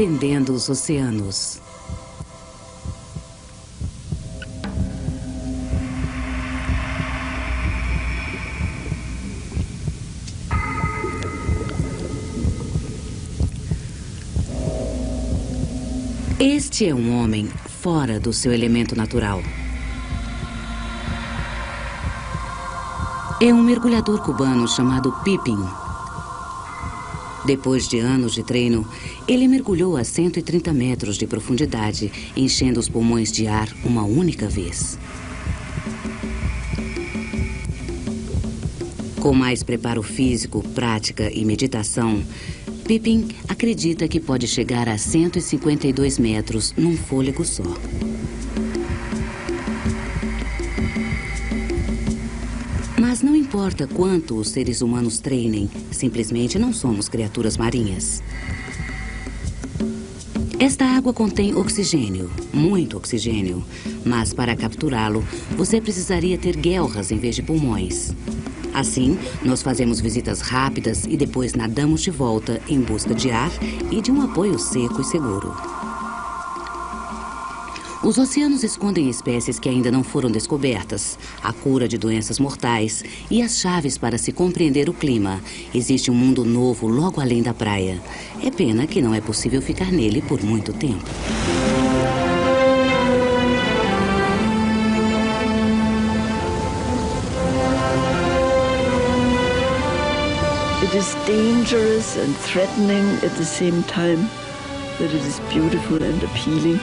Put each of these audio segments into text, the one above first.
Entendendo os Oceanos. Este é um homem fora do seu elemento natural. É um mergulhador cubano chamado Pippin. Depois de anos de treino, ele mergulhou a 130 metros de profundidade, enchendo os pulmões de ar uma única vez. Com mais preparo físico, prática e meditação, Pippin acredita que pode chegar a 152 metros num fôlego só. Mas não importa quanto os seres humanos treinem, simplesmente não somos criaturas marinhas. Esta água contém oxigênio, muito oxigênio, mas para capturá-lo, você precisaria ter guelras em vez de pulmões. Assim, nós fazemos visitas rápidas e depois nadamos de volta em busca de ar e de um apoio seco e seguro. Os oceanos escondem espécies que ainda não foram descobertas, a cura de doenças mortais e as chaves para se compreender o clima. Existe um mundo novo logo além da praia. É pena que não é possível ficar nele por muito tempo. It is dangerous and threatening at the same time, but it is beautiful and appealing.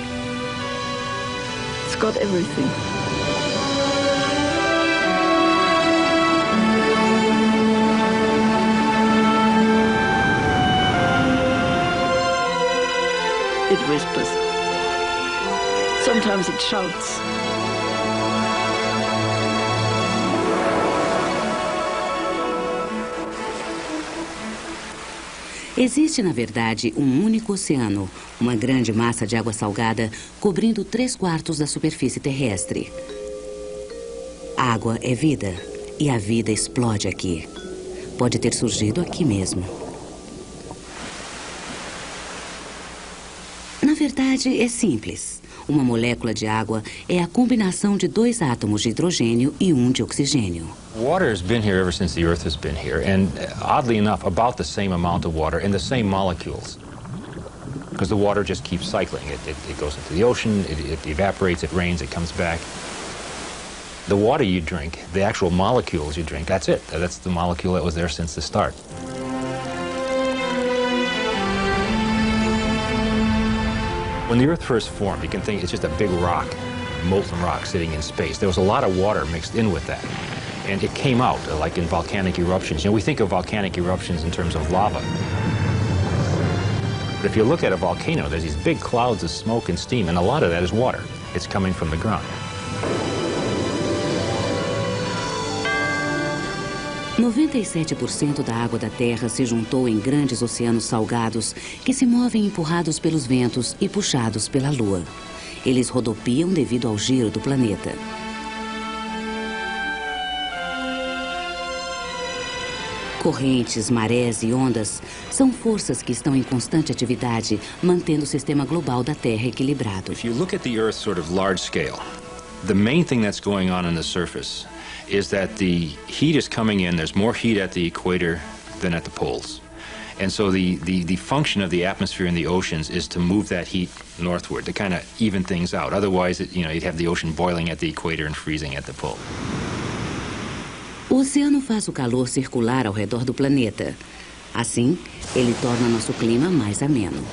It's got everything. It whispers. Sometimes it shouts. Existe, na verdade, um único oceano, uma grande massa de água salgada cobrindo 3/4 da superfície terrestre. Água é vida, e a vida explode aqui. Pode ter surgido aqui mesmo. Na verdade, é simples. Uma molécula de água é a combinação de 2 átomos de hidrogênio e 1 de oxigênio. Water has been here ever since the Earth has been here, and oddly enough, about the same amount of water and the same molecules. Because the water just keeps cycling. It goes into the ocean, it evaporates, it rains, it comes back. The water you drink, the actual molecules you drink, that's it. That's the molecule that was there since the start. When the Earth first formed, you can think it's just a big rock, molten rock sitting in space. There was a lot of water mixed in with that. And it came out, like in volcanic eruptions. You know, we think of volcanic eruptions in terms of lava. But if you look at a volcano, there's these big clouds of smoke and steam, and a lot of that is water. It's coming from the ground. 97% da água da Terra se juntou em grandes oceanos salgados que se movem empurrados pelos ventos e puxados pela Lua. Eles rodopiam devido ao giro do planeta. Correntes, marés e ondas são forças que estão em constante atividade, mantendo o sistema global da Terra equilibrado. If you look at the Earth sort of large scale, the main thing that's going on the surface is that the heat is coming in. There's more heat at the equator than at the poles. And so the function of the atmosphere in the oceans is to move that heat northward, to kind of even things out. Otherwise, you'd have the ocean boiling at the equator and freezing at the pole. O oceano faz o calor circular ao redor do planeta. Assim, ele torna nosso clima mais ameno.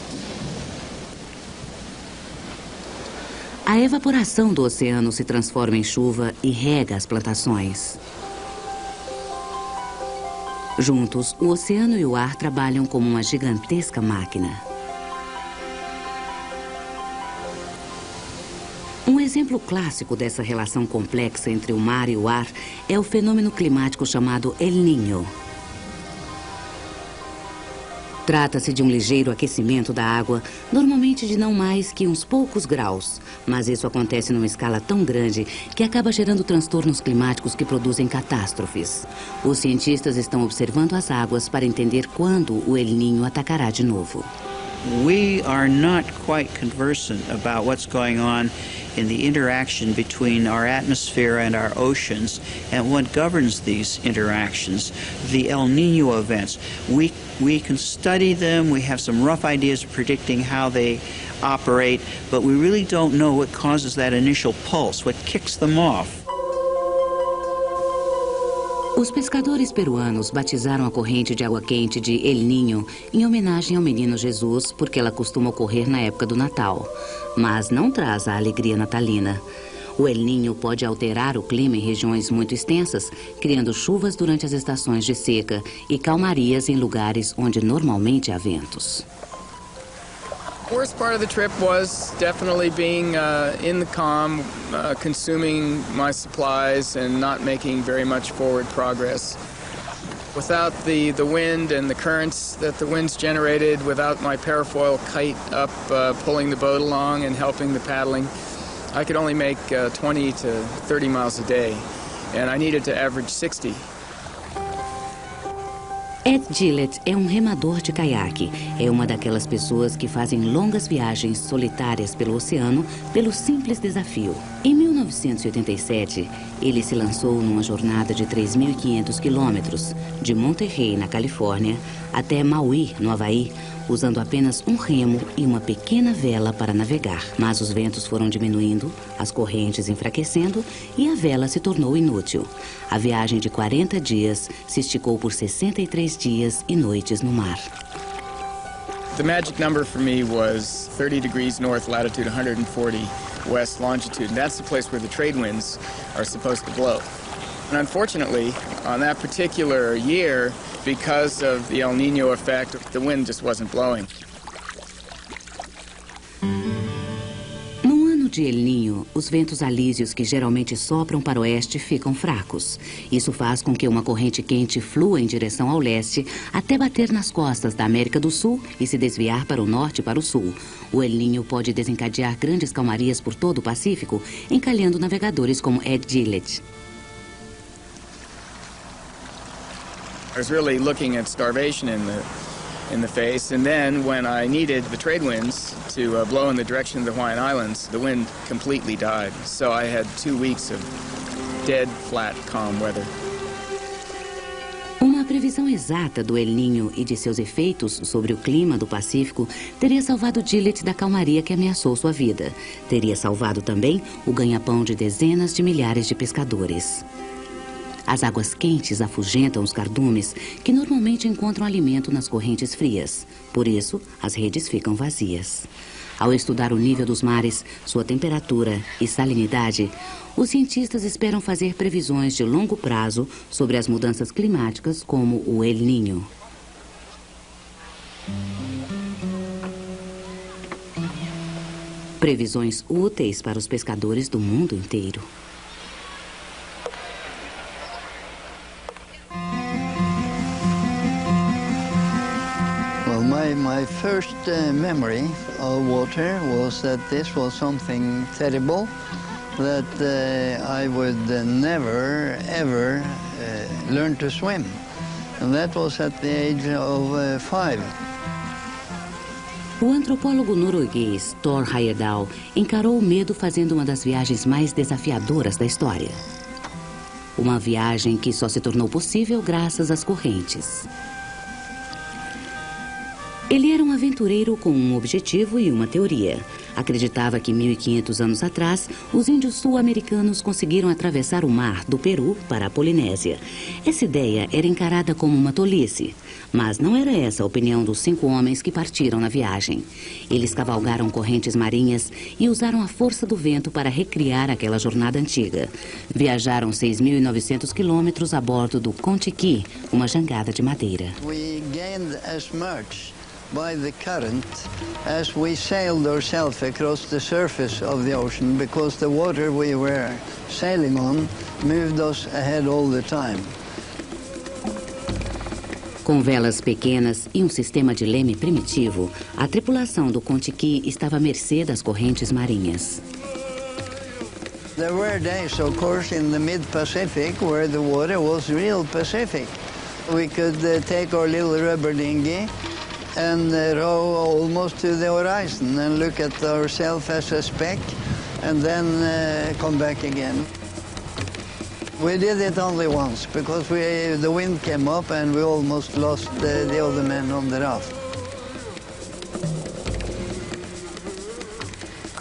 A evaporação do oceano se transforma em chuva e rega as plantações. Juntos, o oceano e o ar trabalham como uma gigantesca máquina. Um exemplo clássico dessa relação complexa entre o mar e o ar é o fenômeno climático chamado El Niño. Trata-se de um ligeiro aquecimento da água, normalmente de não mais que uns poucos graus. Mas isso acontece numa escala tão grande que acaba gerando transtornos climáticos que produzem catástrofes. Os cientistas estão observando as águas para entender quando o El Niño atacará de novo. We are not quite conversant about what's going on in the interaction between our atmosphere and our oceans and what governs these interactions, the El Nino events. We can study them, we have some rough ideas of predicting how they operate, but we really don't know what causes that initial pulse, what kicks them off. Os pescadores peruanos batizaram a corrente de água quente de El Niño em homenagem ao menino Jesus, porque ela costuma ocorrer na época do Natal, mas não traz a alegria natalina. O El Niño pode alterar o clima em regiões muito extensas, criando chuvas durante as estações de seca e calmarias em lugares onde normalmente há ventos. The worst part of the trip was definitely being in the calm, consuming my supplies and not making very much forward progress. Without the wind and the currents that the winds generated, without my parafoil kite up pulling the boat along and helping the paddling, I could only make 20 to 30 miles a day, and I needed to average 60. Ed Gillett é um remador de caiaque. É uma daquelas pessoas que fazem longas viagens solitárias pelo oceano pelo simples desafio. Em 1987, ele se lançou numa jornada de 3.500 quilômetros, de Monterrey, na Califórnia, até Maui, no Havaí, usando apenas um remo e uma pequena vela para navegar. Mas os ventos foram diminuindo, as correntes enfraquecendo e a vela se tornou inútil. A viagem de 40 dias se esticou por 63 dias e noites no mar. The magic number for me was 30 degrees north latitude, 140 west longitude, and that's the place where the trade winds are supposed to blow. And unfortunately, on that particular year, because of the El Nino effect, the wind just wasn't blowing. No ano de El Niño, os ventos alísios que geralmente sopram para o oeste ficam fracos. Isso faz com que uma corrente quente flua em direção ao leste até bater nas costas da América do Sul e se desviar para o norte e para o sul. O El Niño pode desencadear grandes calmarias por todo o Pacífico, encalhando navegadores como Ed Gillett. I was really looking at starvation in the face, and then when I needed the trade winds to blow in the direction of the Hawaiian Islands, the wind completely died. So I had 2 weeks of dead, flat, calm weather. Uma previsão exata do El Niño e de seus efeitos sobre o clima do Pacífico teria salvado Gillett da calmaria que ameaçou sua vida. Teria salvado também o ganha-pão de dezenas de milhares de pescadores. As águas quentes afugentam os cardumes, que normalmente encontram alimento nas correntes frias. Por isso, as redes ficam vazias. Ao estudar o nível dos mares, sua temperatura e salinidade, os cientistas esperam fazer previsões de longo prazo sobre as mudanças climáticas como o El Niño. Previsões úteis para os pescadores do mundo inteiro. My first memory of water was that this was something terrible, that I would never, ever learn to swim. And that was at the age of 5. O antropólogo norueguês Thor Heyerdahl encarou o medo fazendo uma das viagens mais desafiadoras da história. Uma viagem que só se tornou possível graças às correntes. Ele era um aventureiro com um objetivo e uma teoria. Acreditava que 1.500 anos atrás, os índios sul-americanos conseguiram atravessar o mar do Peru para a Polinésia. Essa ideia era encarada como uma tolice, mas não era essa a opinião dos 5 homens que partiram na viagem. Eles cavalgaram correntes marinhas e usaram a força do vento para recriar aquela jornada antiga. Viajaram 6.900 quilômetros a bordo do Kon-Tiki, uma jangada de madeira. We gained as much by the current as we sailed ourselves across the surface of the ocean, because the water we were sailing on moved us ahead all the time. Com velas pequenas e um sistema de leme primitivo, a tripulação do Kon-Tiki estava à mercê das correntes marinhas. There were days, of course, in the mid-Pacific where the water was real Pacific. We could take our little rubber dinghy and row almost to the horizon and look at ourselves as a speck and then come back again. We did it only once because the wind came up and we almost lost the other men on the raft.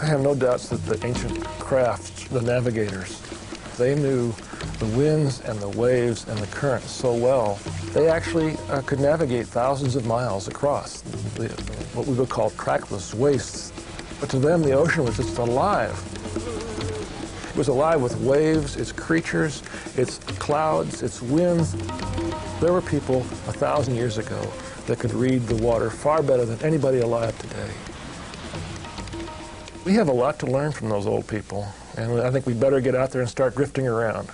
I have no doubts that the ancient crafts, the navigators, they knew the winds and the waves and the currents so well. They actually could navigate thousands of miles across what we would call trackless wastes. But to them, the ocean was just alive. It was alive with waves, its creatures, its clouds, its winds. There were people 1,000 years ago that could read the water far better than anybody alive today. We have a lot to learn from those old people, and I think we better get out there and start drifting around.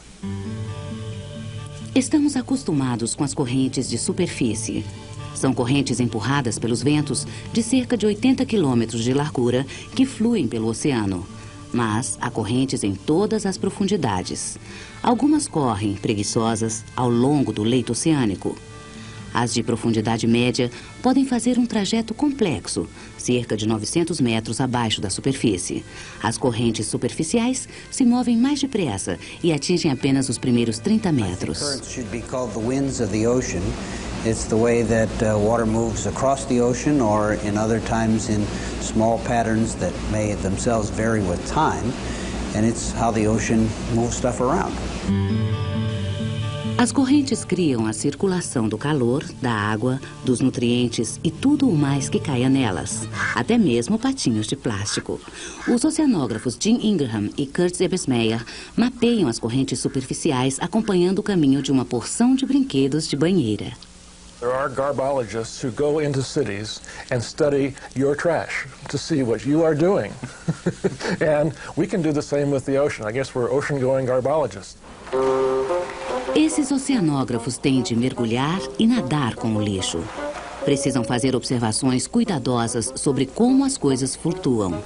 Estamos acostumados com as correntes de superfície. São correntes empurradas pelos ventos de cerca de 80 quilômetros de largura que fluem pelo oceano. Mas há correntes em todas as profundidades. Algumas correm, preguiçosas, ao longo do leito oceânico. As de profundidade média podem fazer um trajeto complexo, cerca de 900 metros abaixo da superfície. As correntes superficiais se movem mais depressa e atingem apenas os primeiros 30 metros. Currents should be called the winds of the ocean. It's the way that water moves across the ocean or in other times in small patterns that may themselves vary with time. And it's how the ocean moves stuff around. As correntes criam a circulação do calor, da água, dos nutrientes e tudo o mais que caia nelas, até mesmo patinhos de plástico. Os oceanógrafos Jim Ingraham e Kurt Ebersmeyer mapeiam as correntes superficiais acompanhando o caminho de uma porção de brinquedos de banheira. There are garbologists who go into cities and study your trash to see what you are doing. And we can do the same with the ocean. I guess we're ocean-going garbologists. Esses oceanógrafos têm de mergulhar e nadar com o lixo. Precisam fazer observações cuidadosas sobre como as coisas flutuam.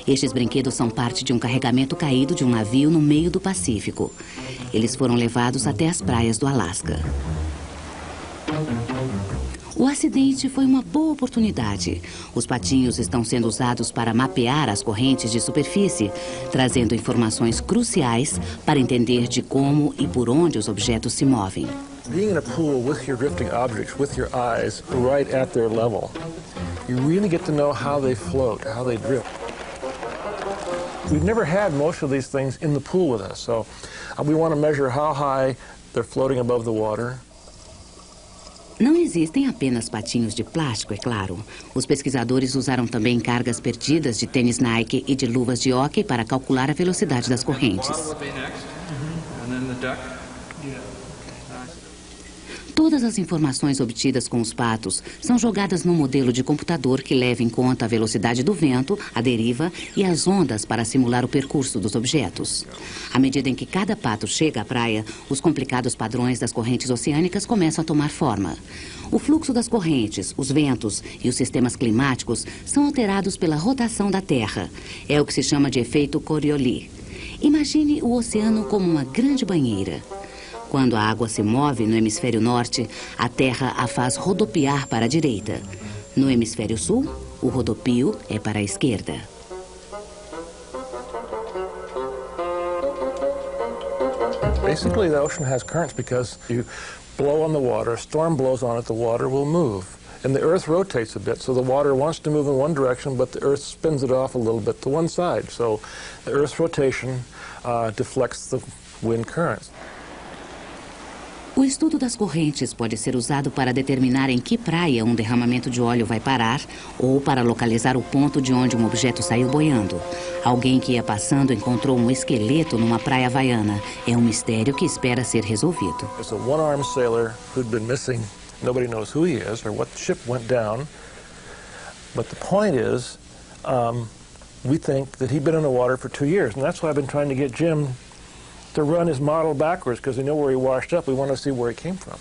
Estes brinquedos são parte de um carregamento caído de um navio no meio do Pacífico. Eles foram levados até as praias do Alasca. O acidente foi uma boa oportunidade. Os patinhos estão sendo usados para mapear as correntes de superfície, trazendo informações cruciais para entender de como e por onde os objetos se movem. Being in a pool with your drifting objects, with your eyes right at their level, you really get to know how they float, how they drift. We've never had most of these things in the pool with us, so we want to measure how high they're floating above the water. Não existem apenas patinhos de plástico, é claro. Os pesquisadores usaram também cargas perdidas de tênis Nike e de luvas de hóquei para calcular a velocidade das correntes. Todas as informações obtidas com os patos são jogadas num modelo de computador que leva em conta a velocidade do vento, a deriva e as ondas para simular o percurso dos objetos. À medida em que cada pato chega à praia, os complicados padrões das correntes oceânicas começam a tomar forma. O fluxo das correntes, os ventos e os sistemas climáticos são alterados pela rotação da Terra. É o que se chama de efeito Coriolis. Imagine o oceano como uma grande banheira. Quando a água se move no hemisfério norte, a Terra a faz rodopiar para a direita. No hemisfério sul, o rodopio é para a esquerda. Basically, the ocean has currents because you blow on the water, a storm blows on it, the water will move. And the Earth rotates a bit, so the water wants to move in one direction, but the Earth spins it off a little bit to one side. So the Earth's rotation deflects the wind currents. O estudo das correntes pode ser usado para determinar em que praia um derramamento de óleo vai parar ou para localizar o ponto de onde um objeto saiu boiando. Alguém que ia passando encontrou um esqueleto numa praia havaiana. É um mistério que espera ser resolvido. There's a one-armed sailor who'd been missing. Nobody knows who he is or what ship went down. But the point is, we think that he'd been in the water for 2 years. And that's why I've been trying to get Jim to run his model backwards, because we know where he washed up. We want to see where he came from.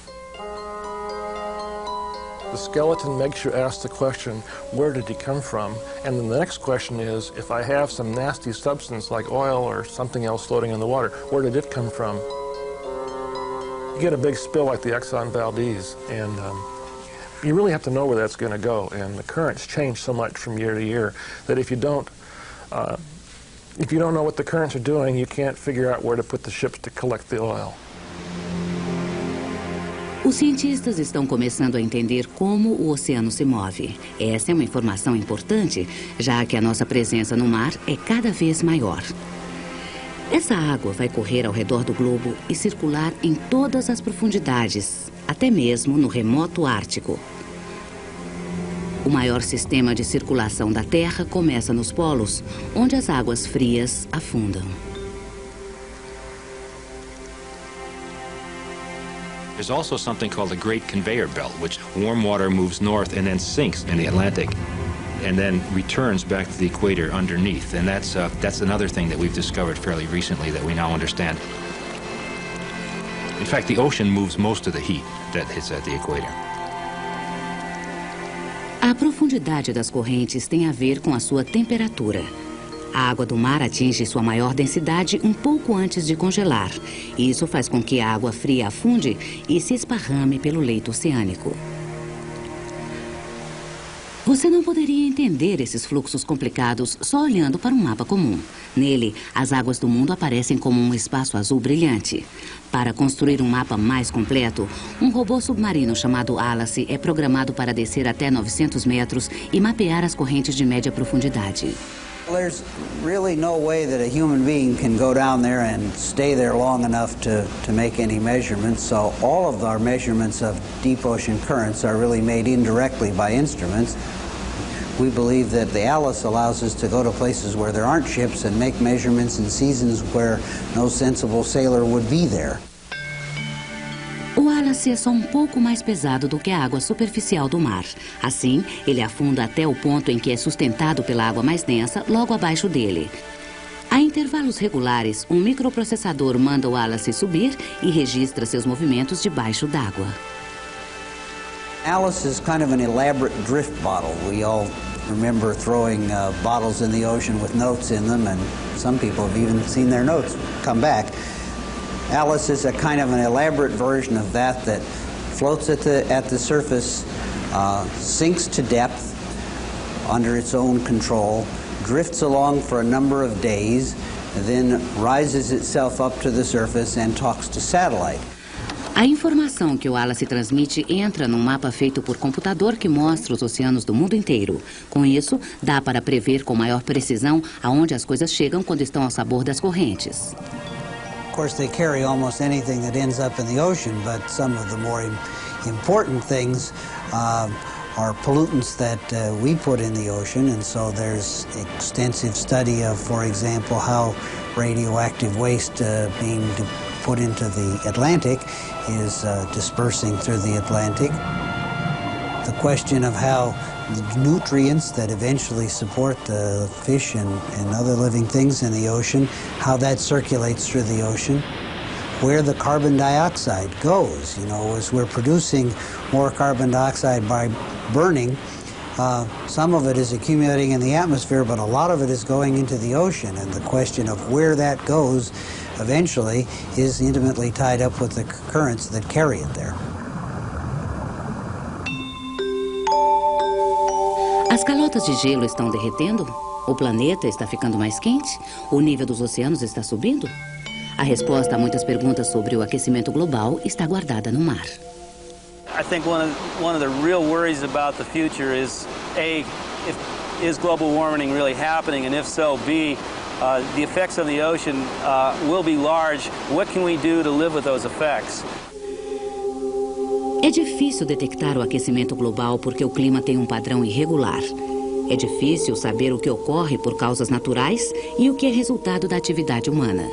The skeleton makes you ask the question, where did he come from? And then the next question is, if I have some nasty substance like oil or something else floating in the water, where did it come from? You get a big spill like the Exxon Valdez, and you really have to know where that's going to go, and the currents change so much from year to year that if you don't know what the currents are doing, you can't figure out where to put the ships to collect the oil. Os cientistas estão começando a entender como o oceano se move. Essa é uma informação importante, já que a nossa presença no mar é cada vez maior. Essa água vai correr ao redor do globo e circular em todas as profundidades, até mesmo no remoto Ártico. O maior sistema de circulação da Terra começa nos polos, onde as águas frias afundam. There's also something called the Great Conveyor Belt, which warm water moves north and then sinks in the Atlantic and then returns back to the equator underneath. And that's another thing that we've discovered fairly recently that we now understand. In fact, the ocean moves most of the heat that hits at the equator. A profundidade das correntes tem a ver com a sua temperatura. A água do mar atinge sua maior densidade um pouco antes de congelar. Isso faz com que a água fria afunde e se esparrame pelo leito oceânico. Você não poderia entender esses fluxos complicados só olhando para um mapa comum. Nele, as águas do mundo aparecem como um espaço azul brilhante. Para construir um mapa mais completo, um robô submarino chamado Alice é programado para descer até 900 metros e mapear as correntes de média profundidade. There's really no way that a human being can go down there and stay there long enough to make any measurements, so all of our measurements of deep ocean currents are really made indirectly by instruments. We believe that the Alice allows us to go to places where there aren't ships and make measurements in seasons where no sensible sailor would be there. O Alice é só um pouco mais pesado do que a água superficial do mar. Assim, ele afunda até o ponto em que é sustentado pela água mais densa, logo abaixo dele. A intervalos regulares, um microprocessador manda o Alice subir e registra seus movimentos debaixo d'água. Alice is kind of an elaborate drift bottle. We all remember throwing bottles in the ocean with notes in them, and some people have even seen their notes come back. Alice is a kind of an elaborate version of that floats at the surface, sinks to depth under its own control, drifts along for a number of days, and then rises itself up to the surface and talks to satellite. A informação que o Alice transmite entra num mapa feito por computador que mostra os oceanos do mundo inteiro. Com isso, dá para prever com maior precisão aonde as coisas chegam quando estão ao sabor das correntes. Of course, they carry almost anything that ends up in the ocean, but some of the more important things are pollutants that we put in the ocean, and so there's extensive study of, for example, how radioactive waste being put into the Atlantic is dispersing through the Atlantic. The question of how the nutrients that eventually support the fish and other living things in the ocean, how that circulates through the ocean, where the carbon dioxide goes. You know, as we're producing more carbon dioxide by burning, some of it is accumulating in the atmosphere, but a lot of it is going into the ocean, and the question of where that goes eventually is intimately tied up with the currents that carry it there. As calotas de gelo estão derretendo? O planeta está ficando mais quente? O nível dos oceanos está subindo? A resposta a muitas perguntas sobre o aquecimento global está guardada no mar. I think one of the real worries about the future is A, is global warming really happening, and if so, B, the effects of the ocean will be large. What can we do to live with those effects? É difícil detectar o aquecimento global porque o clima tem um padrão irregular. É difícil saber o que ocorre por causas naturais e o que é resultado da atividade humana.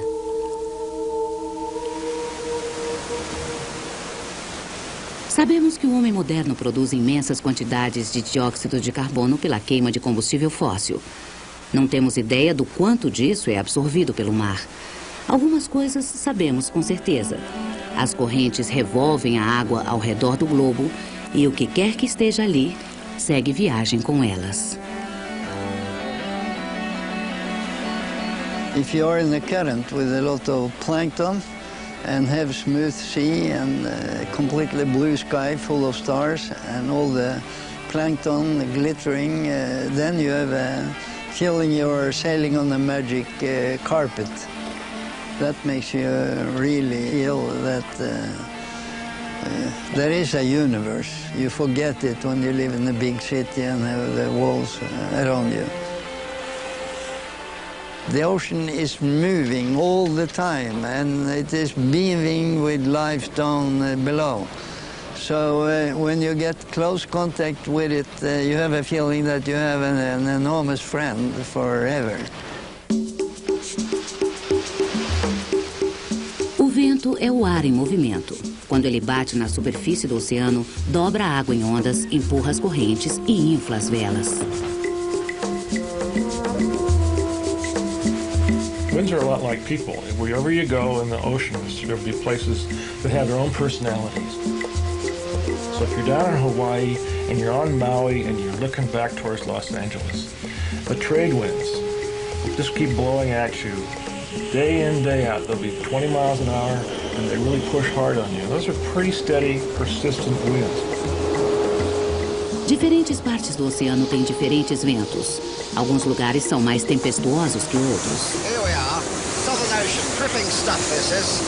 Sabemos que o homem moderno produz imensas quantidades de dióxido de carbono pela queima de combustível fóssil. Não temos ideia do quanto disso é absorvido pelo mar. Algumas coisas sabemos com certeza. As correntes revolvem a água ao redor do globo e o que quer que esteja ali segue viagem com elas. If you are in the current with a lot of plankton, and have smooth sea and completely blue sky full of stars and all the plankton glittering, then you have a feeling you're sailing on a magic carpet. That makes you really feel that there is a universe. You forget it when you live in a big city and have the walls around you. The ocean is moving all the time, and it is beaming with life down below. So when you get close contact with it, you have a feeling that you have an enormous friend forever. O vento é o ar em movimento. Quando ele bate na superfície do oceano, dobra a água em ondas, empurra as correntes e infla as velas. Winds are a lot like people. Wherever you go in the ocean, there'll be places that have their own personalities. So if you're down in Hawaii and you're on Maui and you're looking back towards Los Angeles, the trade winds just keep blowing at you day in, day out. They'll be 20 miles an hour and they really push hard on you. Those are pretty steady, persistent winds. Diferentes partes do oceano têm diferentes ventos. Alguns lugares são mais tempestuosos que outros. Here we are, Southern Ocean, dripping stuff this is.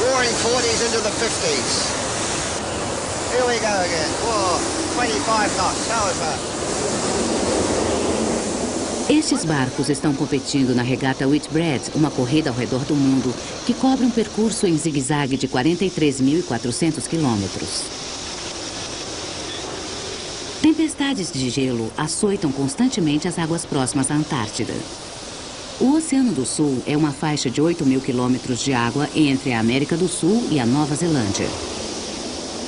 Roaring 40s into the 50s. Here we go again. Whoa, 25 knots, how is that? Estes barcos estão competindo na regata Whitbread, uma corrida ao redor do mundo que cobre um percurso em zigue-zague de 43.400 quilômetros. Tempestades de gelo açoitam constantemente as águas próximas à Antártida. O Oceano do Sul é uma faixa de 8.000 quilômetros de água entre a América do Sul e a Nova Zelândia.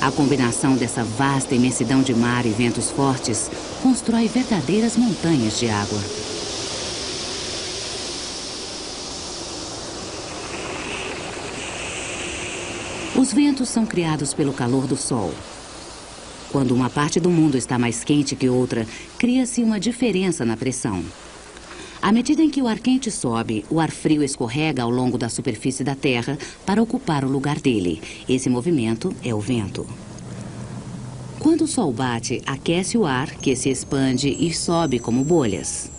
A combinação dessa vasta imensidão de mar e ventos fortes constrói verdadeiras montanhas de água. Os ventos são criados pelo calor do Sol. Quando uma parte do mundo está mais quente que outra, cria-se uma diferença na pressão. À medida em que o ar quente sobe, o ar frio escorrega ao longo da superfície da Terra para ocupar o lugar dele. Esse movimento é o vento. Quando o Sol bate, aquece o ar, que se expande e sobe como bolhas.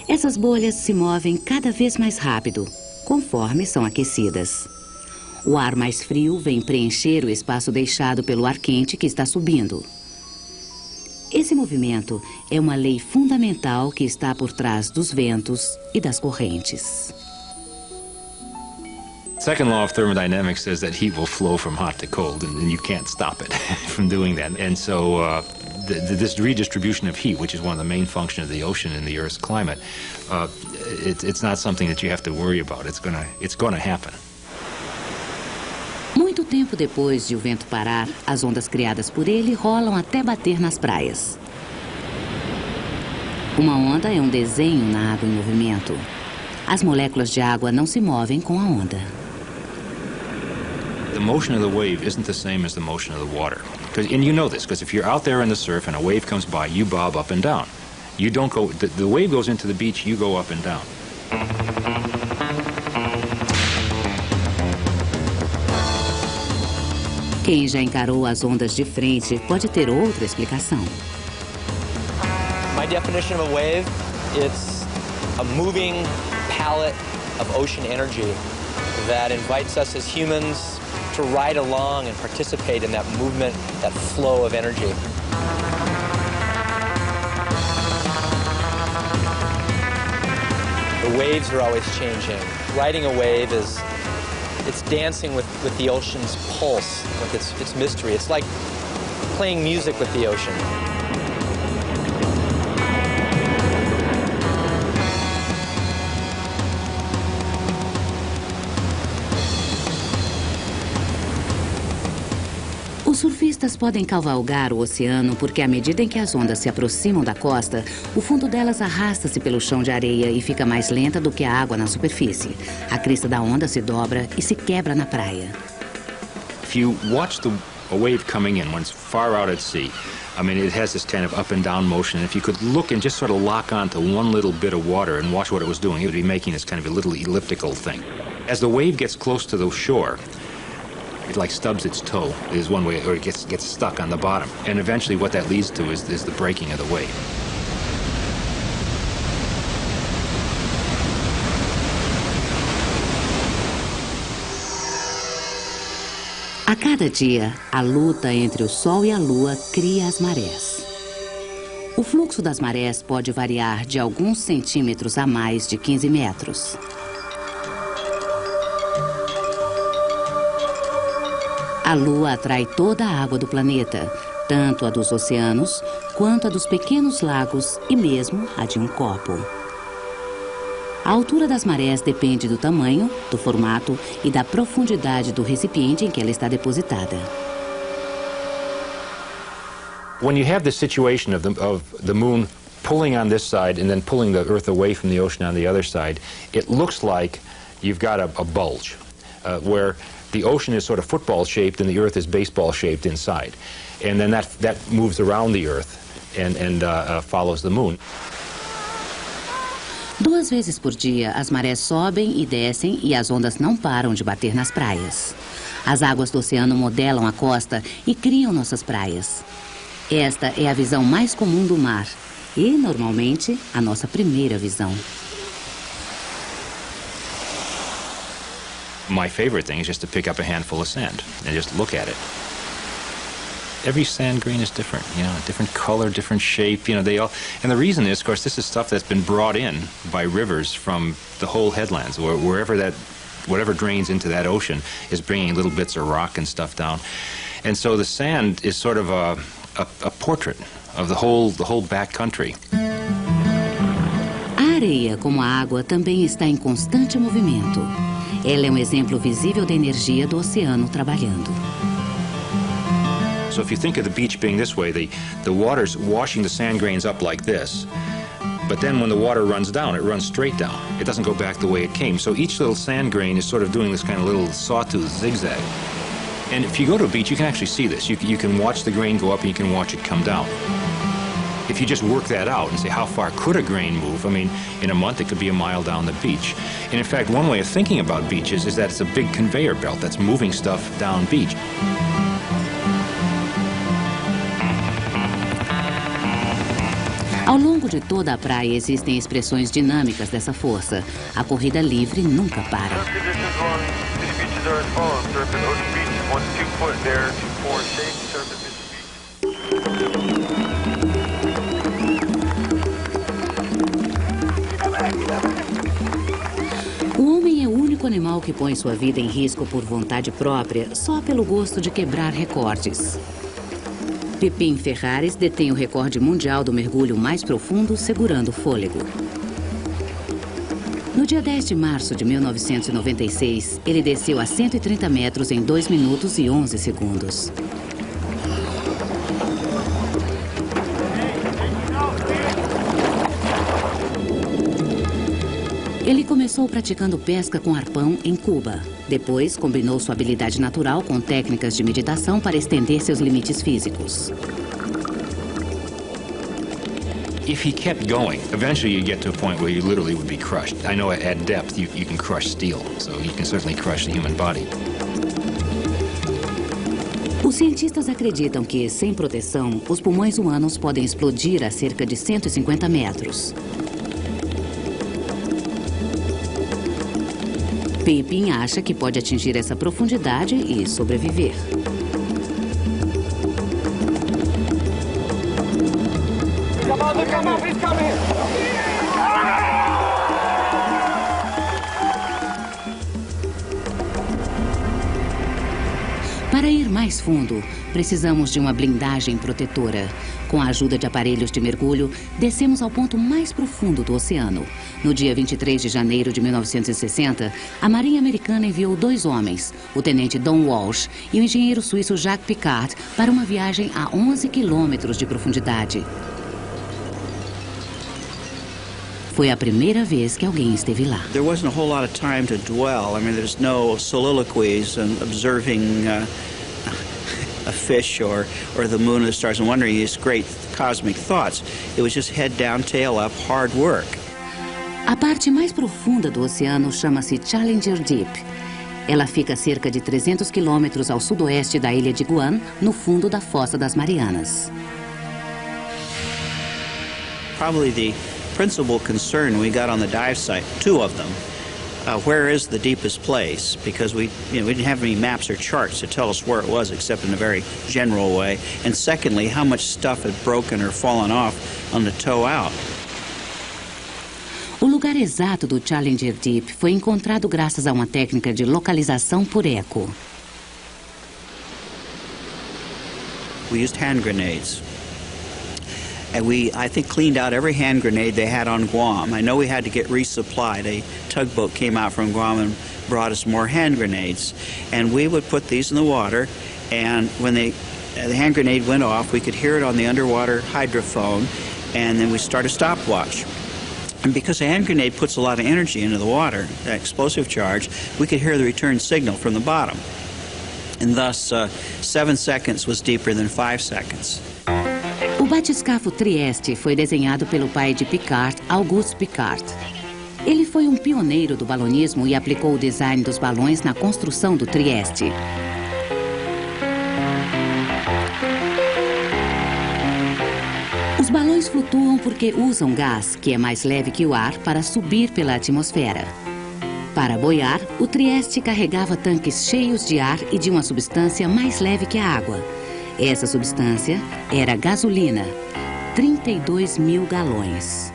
Essas bolhas se movem cada vez mais rápido, conforme são aquecidas. O ar mais frio vem preencher o espaço deixado pelo ar quente que está subindo. Esse movimento é uma lei fundamental que está por trás dos ventos e das correntes. Second law of thermodynamics says that heat will flow from hot to cold, and you can't stop it from doing that. And so this redistribution of heat, which is one of the main functions of the ocean in the Earth's climate, it's not something that you have to worry about. It's gonna happen. Muito tempo depois de o vento parar, as ondas criadas por ele rolam até bater nas praias. Uma onda é um desenho na água em movimento. As moléculas de água não se movem com a onda. The motion of the wave isn't the same as the motion of the water. And you know this, because if you're out there in the surf and a wave comes by, you bob up and down. You don't go, the wave goes into the beach, you go up and down. Quem já encarou as ondas de frente pode ter outra explicação. My definition of a wave, it's a moving palette of ocean energy that invites us as humans to ride along and participate in that movement, that flow of energy. The waves are always changing. Riding a wave is it's dancing with the ocean's pulse, with its mystery. It's like playing music with the ocean. Os surfistas podem cavalgar o oceano porque, à medida em que as ondas se aproximam da costa, o fundo delas arrasta-se pelo chão de areia e fica mais lenta do que a água na superfície. A crista da onda se dobra e se quebra na praia. If you watch a wave coming in, when it's far out at sea, I mean, it has this kind of up and down motion. And if you could look and just sort of lock onto one little bit of water and watch what it was doing, it would be making this kind of a little elliptical thing. As the wave gets close to the shore, it like stubs its toe is one way, or it gets stuck on the bottom. And eventually what that leads to is the breaking of the wave. A cada dia, a luta entre o Sol e a Lua cria as marés. O fluxo das marés pode variar de alguns centímetros a mais de 15 metros. A Lua atrai toda a água do planeta, tanto a dos oceanos, quanto a dos pequenos lagos e mesmo a de um copo. A altura das marés depende do tamanho, do formato e da profundidade do recipiente em que ela está depositada. When you have this situation of the moon pulling on this side and then pulling the Earth away from the ocean on the other side, it looks like you've got a bulge where the ocean is sort of football-shaped and the Earth is baseball-shaped inside. And then that moves around the Earth and follows the moon. 2 vezes por dia, as marés sobem e descem e as ondas não param de bater nas praias. As águas do oceano modelam a costa e criam nossas praias. Esta é a visão mais comum do mar e, normalmente, a nossa primeira visão. My favorite thing is just to pick up a handful of sand and just look at it. Every sand grain is different, you know, different color, different shape, you know, they all, and the reason is, of course, this is stuff that's been brought in by rivers from the whole headlands, or whatever drains into that ocean is bringing little bits of rock and stuff down. And so the sand is sort of a portrait of the whole back country. A areia, como a água, também está em constante movimento. Ela é um exemplo visível da energia do oceano trabalhando. So if you think of the beach being this way, the water's washing the sand grains up like this, but then when the water runs down, it runs straight down. It doesn't go back the way it came. So each little sand grain is sort of doing this kind of little sawtooth zigzag. And if you go to a beach, you can actually see this. You can watch the grain go up and you can watch it come down. If you just work that out and say, how far could a grain move? I mean, in a month, it could be a mile down the beach. And in fact, one way of thinking about beaches is that it's a big conveyor belt that's moving stuff down beach. Ao longo de toda a praia existem expressões dinâmicas dessa força. A corrida livre nunca para. O homem é o único animal que põe sua vida em risco por vontade própria, só pelo gosto de quebrar recordes. Pepin Ferraris detém o recorde mundial do mergulho mais profundo segurando o fôlego. No dia 10 de março de 1996, ele desceu a 130 metros em 2 minutos e 11 segundos. Ele começou praticando pesca com arpão em Cuba. Depois, combinou sua habilidade natural com técnicas de meditação para estender seus limites físicos. If he kept going, eventually you get to a point where you literally would be crushed. I know at depth you can crush steel, so you can certainly crush the human body. Os cientistas acreditam que, sem proteção, os pulmões humanos podem explodir a cerca de 150 metros. Pepin acha que pode atingir essa profundidade e sobreviver. Para ir mais fundo, precisamos de uma blindagem protetora. Com a ajuda de aparelhos de mergulho, descemos ao ponto mais profundo do oceano. No dia 23 de janeiro de 1960, a Marinha Americana enviou 2 homens, o tenente Don Walsh e o engenheiro suíço Jacques Piccard, para uma viagem a 11 quilômetros de profundidade. Foi a primeira vez que alguém esteve lá. There wasn't a whole lot of time to dwell. I mean, there's no soliloquies and observing a fish or the moon or the stars and wondering these great cosmic thoughts. It was just head down, tail up, hard work. A parte mais profunda do oceano chama-se Challenger Deep. Ela fica a cerca de 300 quilômetros ao sudoeste da ilha de Guam, no fundo da Fossa das Marianas. Probably the principal concern we got on the dive site, two of them. Where is the deepest place? Because we didn't have any maps or charts to tell us where it was, except in a very general way. And secondly, how much stuff had broken or fallen off on the tow out. O lugar exato do Challenger Deep foi encontrado graças a uma técnica de localização por eco. We used hand grenades. And we, I think, cleaned out every hand grenade they had on Guam. I know we had to get resupplied. A tugboat came out from Guam and brought us more hand grenades. And we would put these in the water, and when the hand grenade went off, we could hear it on the underwater hydrophone, and then we start a stopwatch. And because a hand grenade puts a lot of energy into the water, that explosive charge, we could hear the return signal from the bottom. And thus, 7 seconds was deeper than 5 seconds. O batiscafo Trieste foi desenhado pelo pai de Piccard, Auguste Piccard. Ele foi um pioneiro do balonismo e aplicou o design dos balões na construção do Trieste. Os balões flutuam porque usam gás, que é mais leve que o ar, para subir pela atmosfera. Para boiar, o Trieste carregava tanques cheios de ar e de uma substância mais leve que a água. Essa substância era gasolina, 32 mil galões.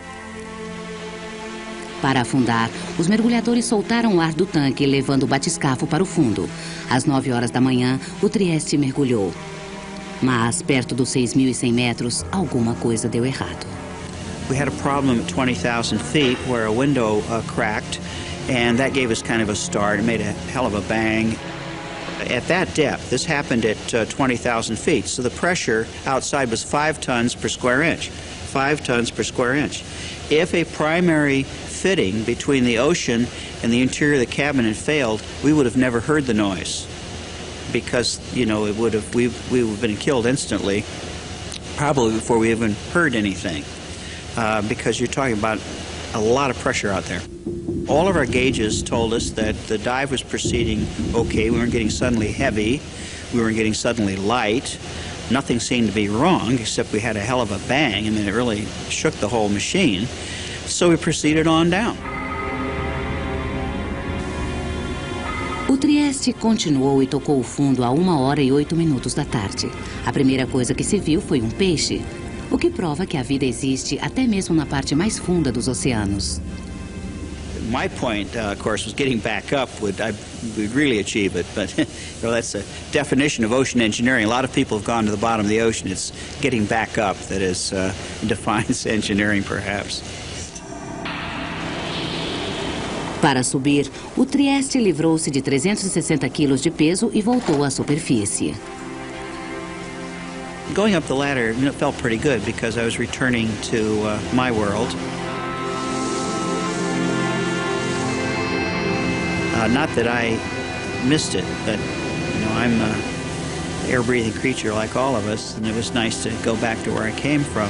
Para afundar, os mergulhadores soltaram o ar do tanque, levando o batiscafo para o fundo. Às 9 horas da manhã, o Trieste mergulhou. Mas, perto dos 6.100 metros, alguma coisa deu errado. We had a problem at 20,000 feet where a window cracked, and that gave us kind of a start. It made a hell of a bang. At that depth, this happened at 20,000 feet, so the pressure outside was 5 tons per square inch. 5 tons per square inch. If a primary fitting between the ocean and the interior of the cabin had failed, we would have never heard the noise, because, you know, it would have, we would have been killed instantly, probably before we even heard anything, because you're talking about a lot of pressure out there. All of our gauges told us that the dive was proceeding okay. We weren't getting suddenly heavy. We weren't getting suddenly light. Nothing seemed to be wrong, except we had a hell of a bang. I mean, it really shook the whole machine. So we proceeded on down. O Trieste continuou e tocou o fundo a 1h08 da tarde. A primeira coisa que se viu foi um peixe, o que prova que a vida existe até mesmo na parte mais funda dos oceanos. My point, of course, was getting back up would really achieve it, but you know, that's a definition of ocean engineering. A lot of people have gone to the bottom of the ocean. It's getting back up that is defines engineering, perhaps. Para subir, o Trieste livrou-se de 360 quilos de peso e voltou à superfície. Going up the ladder, it felt pretty good because I was returning to my world. Not that I missed it, but you know, I'm an air-breathing creature like all of us, and it was nice to go back to where I came from.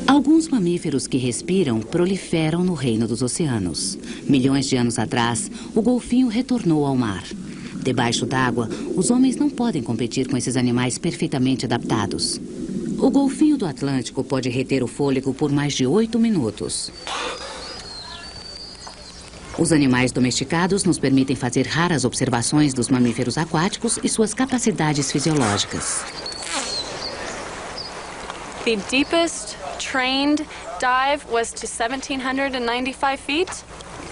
Alguns mamíferos que respiram proliferam no reino dos oceanos. Milhões de anos atrás, o golfinho retornou ao mar. Debaixo d'água, os homens não podem competir com esses animais perfeitamente adaptados. O golfinho do Atlântico pode reter o fôlego por mais de 8 minutos. Os animais domesticados nos permitem fazer raras observações dos mamíferos aquáticos e suas capacidades fisiológicas. The deepest trained dive was to 1,795 feet.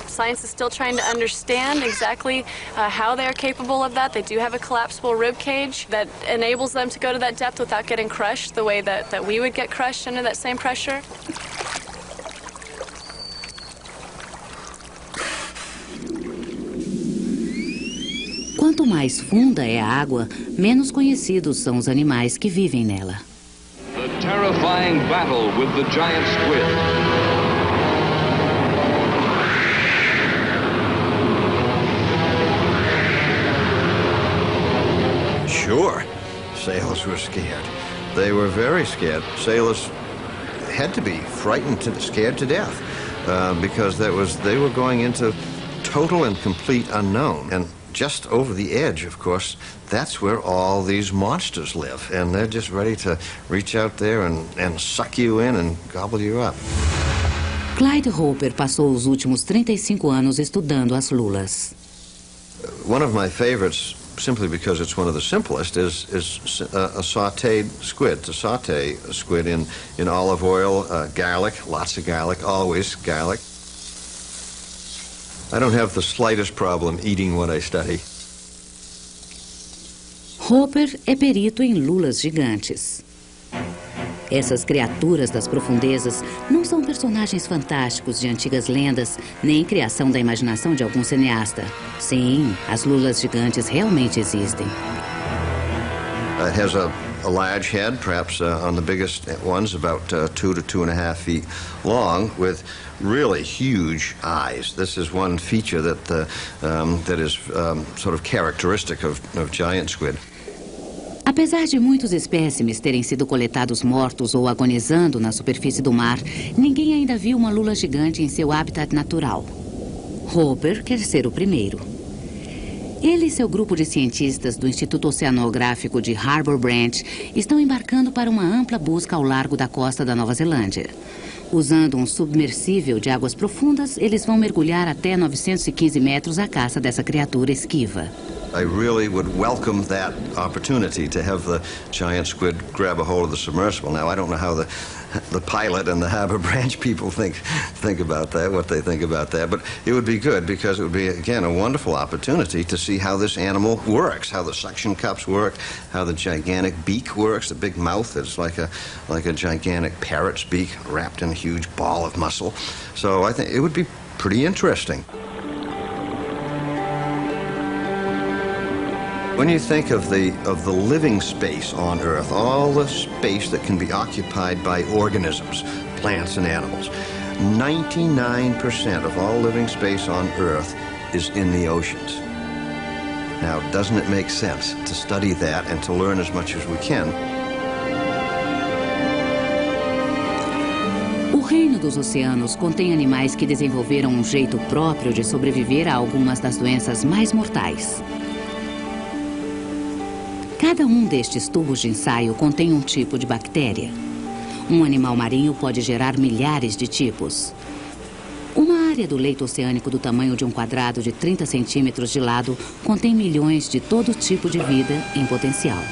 Science is still trying to understand exactly how they are capable of that. They do have a collapsible rib cage that enables them to go to that depth without getting crushed the way that we would get crushed under that same pressure. Quanto mais funda é a água, menos conhecidos são os animais que vivem nela. The terrifying battle with the giant squid. sailors were scared. They were very scared. Sailors had to be frightened, scared to death, because they were going into total and complete unknown. And just over the edge, of course, that's where all these monsters live. And they're just ready to reach out there and suck you in and gobble you up. Clyde Hopper passou os últimos 35 anos estudando as lulas. One of my favorites, simply because it's one of the simplest, is a sautéed squid. To sauté a squid in olive oil, garlic, lots of garlic, always garlic. I don't have the slightest problem eating what I study. Hopper é perito em lulas gigantes. Essas criaturas das profundezas não são personagens fantásticos de antigas lendas, nem criação da imaginação de algum cineasta. Sim, as lulas gigantes realmente existem. It has a large head, perhaps on the biggest ones, about 2 to 2.5 feet long, with really huge eyes. This is one feature that is sort of characteristic of giant squid. Apesar de muitos espécimes terem sido coletados mortos ou agonizando na superfície do mar, ninguém ainda viu uma lula gigante em seu habitat natural. Hopper quer ser o primeiro. Ele e seu grupo de cientistas do Instituto Oceanográfico de Harbour Branch estão embarcando para uma ampla busca ao largo da costa da Nova Zelândia. Usando um submersível de águas profundas, eles vão mergulhar até 915 metros à caça dessa criatura esquiva. I really would welcome that opportunity to have the giant squid grab a hold of the submersible. Now, I don't know how the pilot and the Harbour Branch people think about that, what they think about that, but it would be good because it would be, again, a wonderful opportunity to see how this animal works, how the suction cups work, how the gigantic beak works, the big mouth that's like a gigantic parrot's beak wrapped in a huge ball of muscle. So I think it would be pretty interesting. When you think of the living space on Earth, all the space that can be occupied by organisms, plants and animals, 99% of all living space on Earth is in the oceans. Now, doesn't it make sense to study that and to learn as much as we can? O reino dos oceanos contém animais que desenvolveram um jeito próprio de sobreviver a algumas das doenças mais mortais. Cada um destes tubos de ensaio contém um tipo de bactéria. Um animal marinho pode gerar milhares de tipos. Uma área do leito oceânico do tamanho de um quadrado de 30 centímetros de lado contém milhões de todo tipo de vida em potencial.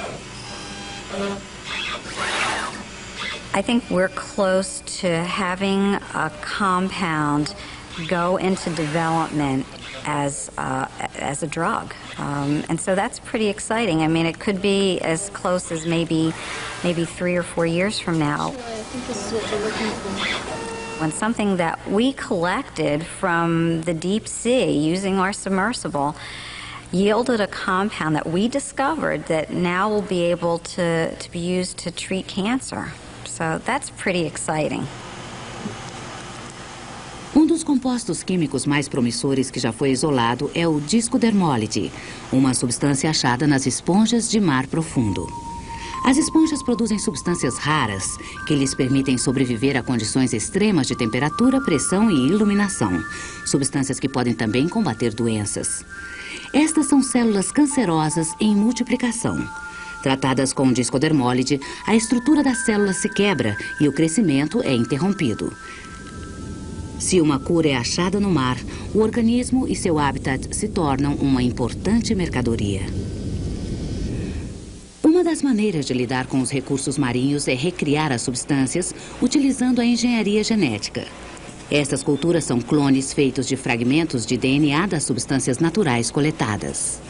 I think we're close to having a compound go into development as a drug. And so that's pretty exciting. I mean, it could be as close as maybe 3 or 4 years from now. I think this is what we're looking for. When something that we collected from the deep sea using our submersible yielded a compound that we discovered that now will be able to be used to treat cancer. So that's pretty exciting. Um dos compostos químicos mais promissores que já foi isolado é o discodermólide, uma substância achada nas esponjas de mar profundo. As esponjas produzem substâncias raras que lhes permitem sobreviver a condições extremas de temperatura, pressão e iluminação, substâncias que podem também combater doenças. Estas são células cancerosas em multiplicação. Tratadas com discodermólide, a estrutura das células se quebra e o crescimento é interrompido. Se uma cura é achada no mar, o organismo e seu habitat se tornam uma importante mercadoria. Uma das maneiras de lidar com os recursos marinhos é recriar as substâncias utilizando a engenharia genética. Estas culturas são clones feitos de fragmentos de DNA das substâncias naturais coletadas.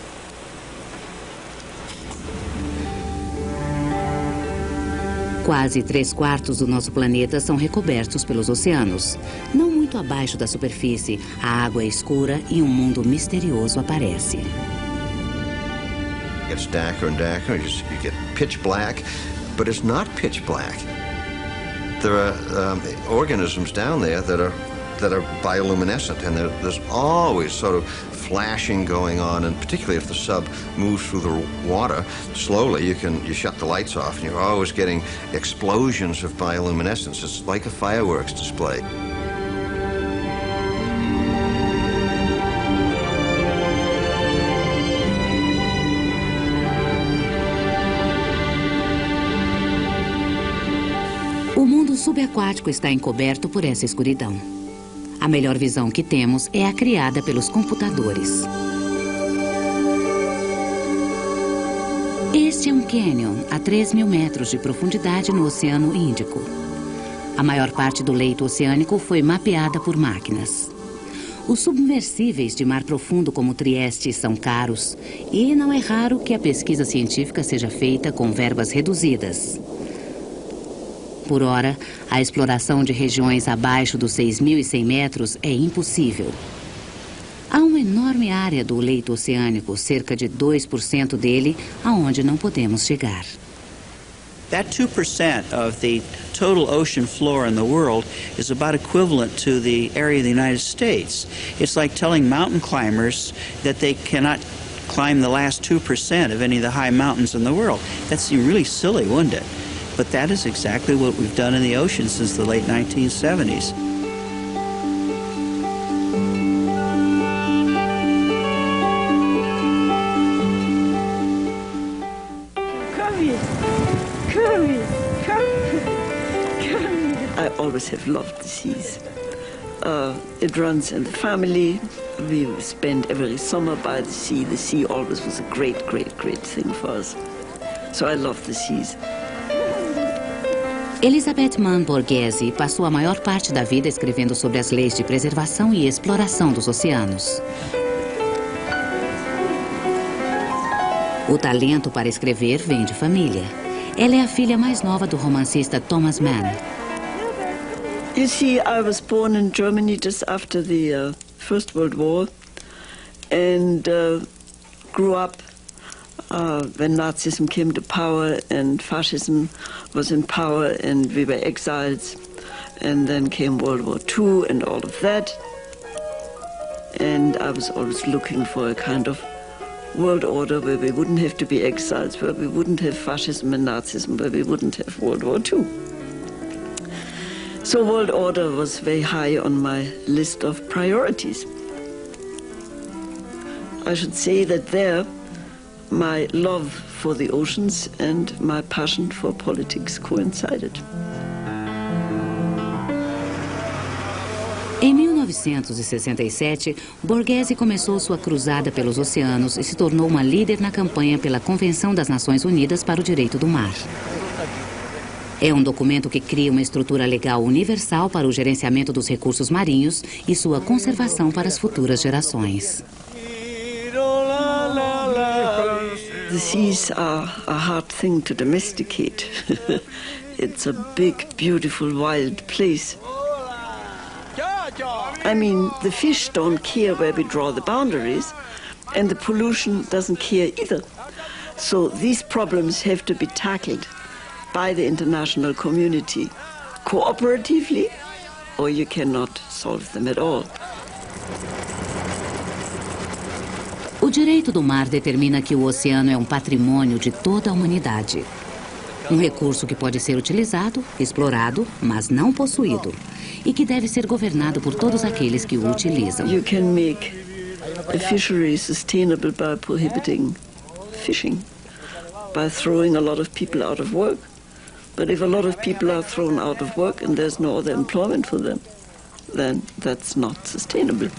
Quase 3/4 do nosso planeta são recobertos pelos oceanos. Não muito abaixo da superfície, a água é escura e um mundo misterioso aparece. It gets darker and darker. You get pitch black, but it's not pitch black. There are organisms down there that that are bioluminescent, and there's always sort of flashing going on, and particularly if the sub moves through the water slowly, you shut the lights off, and you're always getting explosions of bioluminescence. It's like a fireworks display. O mundo subaquático está encoberto por essa escuridão. A melhor visão que temos é a criada pelos computadores. Este é um cânion a 3.000 metros de profundidade no Oceano Índico. A maior parte do leito oceânico foi mapeada por máquinas. Os submersíveis de mar profundo como Trieste são caros e não é raro que a pesquisa científica seja feita com verbas reduzidas. Por hora, a exploração de regiões abaixo dos 6.100 metros é impossível. Há uma enorme área do leito oceânico, cerca de 2% dele, aonde não podemos chegar. That 2% of the total ocean floor in the world is about equivalent to the area of the United States. It's like telling mountain climbers that they cannot climb the last 2% of any of the high mountains in the world. That seemed really silly, wouldn't it? But that is exactly what we've done in the ocean since the late 1970s. I always have loved the seas. It runs in the family. We spend every summer by the sea. The sea always was a great, great, great thing for us. So I love the seas. Elizabeth Mann Borghese passou a maior parte da vida escrevendo sobre as leis de preservação e exploração dos oceanos. O talento para escrever vem de família. Ela é a filha mais nova do romancista Thomas Mann. You see, I was born in Germany just after the First World War and grew up when Nazism came to power and fascism was in power and we were exiles, and then came World War II and all of that, and I was always looking for a kind of world order where we wouldn't have to be exiles, where we wouldn't have fascism and Nazism, where we wouldn't have World War II. So world order was very high on my list of priorities. I should say that there my love for the oceans and my passion for politics coincided. Em 1967, Borghese começou sua cruzada pelos oceanos e se tornou uma líder na campanha pela Convenção das Nações Unidas para o Direito do Mar. É um documento que cria uma estrutura legal universal para o gerenciamento dos recursos marinhos e sua conservação para as futuras gerações. The seas are a hard thing to domesticate. It's a big, beautiful, wild place. I mean, the fish don't care where we draw the boundaries, and the pollution doesn't care either. So these problems have to be tackled by the international community cooperatively, or you cannot solve them at all. O direito do mar determina que o oceano é um patrimônio de toda a humanidade. Um recurso que pode ser utilizado, explorado, mas não possuído. E que deve ser governado por todos aqueles que o utilizam. You can make a fishery sustainable by prohibiting fishing, by throwing a lot of people out of work. But if a lot of people are thrown out of work and there's no other employment for them, then that's not sustainable.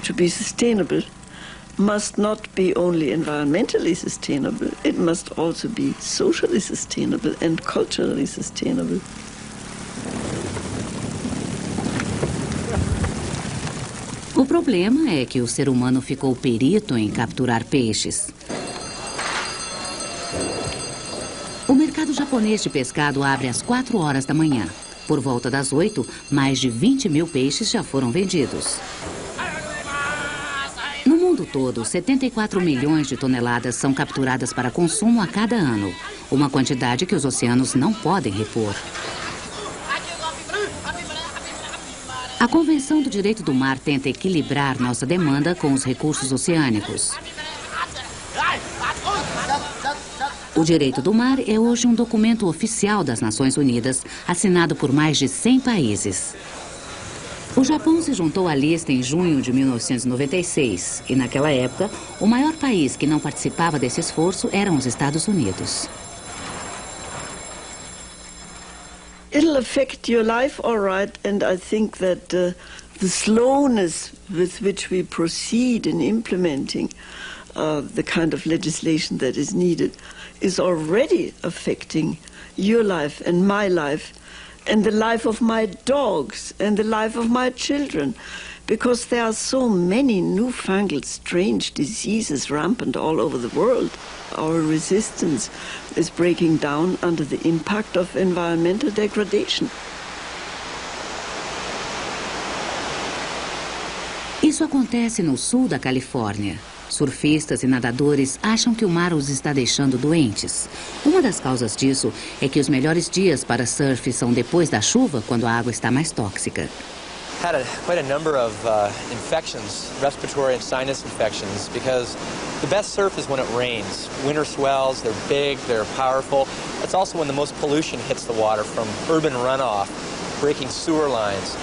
To be sustainable must not be only environmentally sustainable, it must also be socially sustainable and culturally sustainable. O problema é que o ser humano ficou perito em capturar peixes. O mercado japonês de pescado abre às 4 horas da manhã. Por volta das 8, mais de 20.000 peixes já foram vendidos. No mundo todo, 74 milhões de toneladas são capturadas para consumo a cada ano. Uma quantidade que os oceanos não podem repor. A Convenção do Direito do Mar tenta equilibrar nossa demanda com os recursos oceânicos. O Direito do Mar é hoje um documento oficial das Nações Unidas, assinado por mais de 100 países. O Japão se juntou à lista em junho de 1996 e, naquela época, o maior país que não participava desse esforço eram os Estados Unidos. It'll affect your life, all right, and I think that the slowness with which we proceed in implementing the kind of legislation that is needed is already affecting your life and my life and the life of my dogs and the life of my children, because there are so many newfangled strange diseases rampant all over the world. Our resistance is breaking down under the impact of environmental degradation. Isso acontece no sul da Califórnia. Surfistas e nadadores acham que o mar os está deixando doentes. Uma das causas disso é que os melhores dias para surf são depois da chuva, quando a água está mais tóxica. Had quite a number of infections, respiratory and sinus infections, because the best surf is when it rains. Winter swells, they're big, they're powerful. That's also when the most pollution hits the water from urban runoff, breaking sewer lines.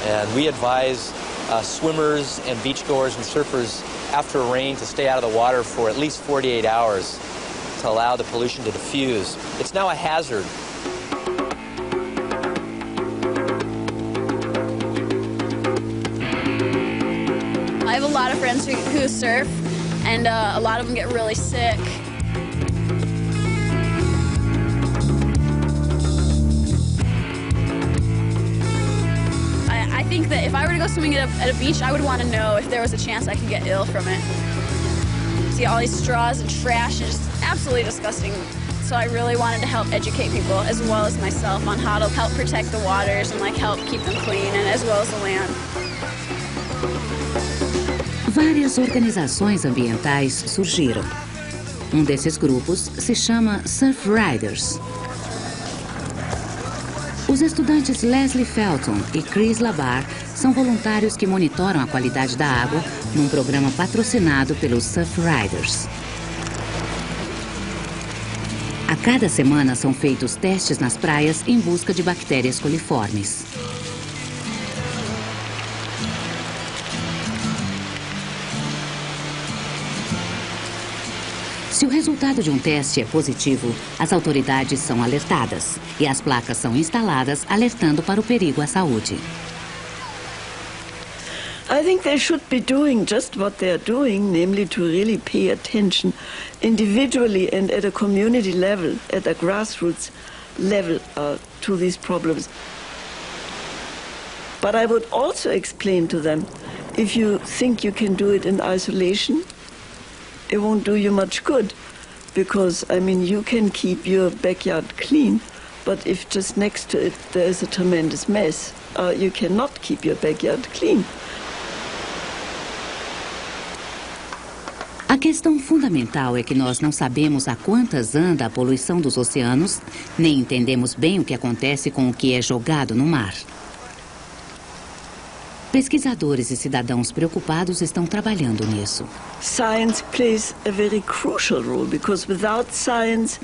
And we advise swimmers and beachgoers and surfers after rain to stay out of the water for at least 48 hours to allow the pollution to diffuse. It's now a hazard. I have a lot of friends who surf, and a lot of them get really sick. I think that if I were to go swimming at a beach, I would want to know if there was a chance I could get ill from it. See all these straws and trash is just absolutely disgusting. So I really wanted to help educate people, as well as myself, on how to help protect the waters and help keep them clean, and as well as the land. Várias organizações ambientais surgiram. Um desses grupos se chama Surf Riders. Os estudantes Leslie Felton e Chris Labar são voluntários que monitoram a qualidade da água num programa patrocinado pelos Surf Riders. A cada semana são feitos testes nas praias em busca de bactérias coliformes. Se o resultado de um teste é positivo, as autoridades são alertadas e as placas são instaladas alertando para o perigo à saúde. I think they should be doing just what they are doing, namely to really pay attention individually and at a community level, at a grassroots level to these problems. But I would also explain to them, if you think you can do it in isolation, it won't do you much good, because, I mean, you can keep your backyard clean, but if just next to it there is a tremendous mess, you cannot keep your backyard clean. A questão fundamental é que nós não sabemos a quantas anda a poluição dos oceanos, nem entendemos bem o que acontece com o que é jogado no mar. Pesquisadores e cidadãos preocupados estão trabalhando nisso. Science plays a very crucial role, because without science,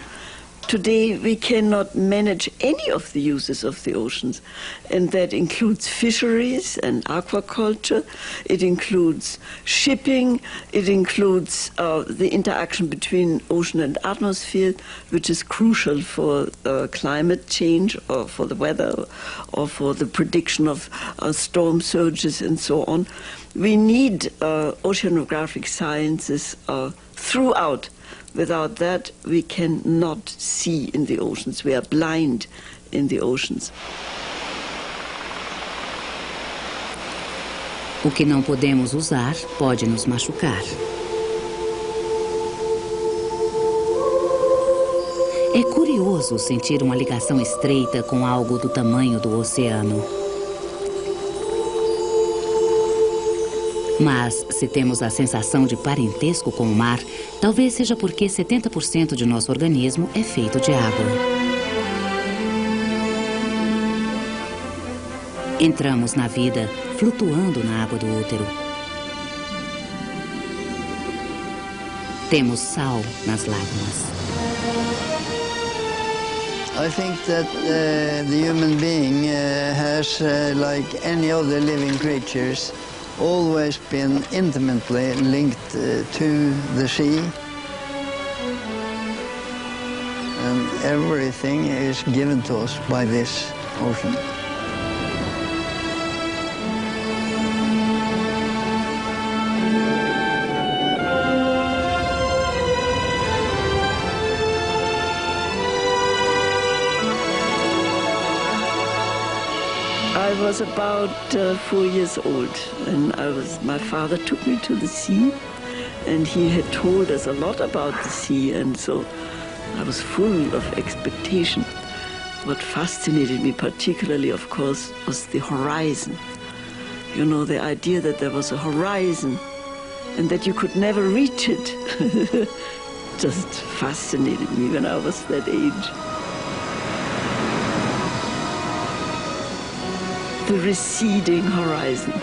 today we cannot manage any of the uses of the oceans. And that includes fisheries and aquaculture, it includes shipping, it includes the interaction between ocean and atmosphere, which is crucial for climate change or for the weather or for the prediction of storm surges and so on. We need oceanographic sciences throughout. Without that, we cannot see in the oceans. We are blind in the oceans. O que não podemos usar pode nos machucar. É curioso sentir uma ligação estreita com algo do tamanho do oceano. Mas, se temos a sensação de parentesco com o mar, talvez seja porque 70% de nosso organismo é feito de água. Entramos na vida flutuando na água do útero. Temos sal nas lágrimas. I think that the human being has, like any other living creatures, always been intimately linked to the sea. And everything is given to us by this ocean. I was about 4 years old, and my father took me to the sea, and he had told us a lot about the sea, and so I was full of expectation. What fascinated me particularly, of course, was the horizon. You know, the idea that there was a horizon and that you could never reach it just fascinated me when I was that age. The receding horizon.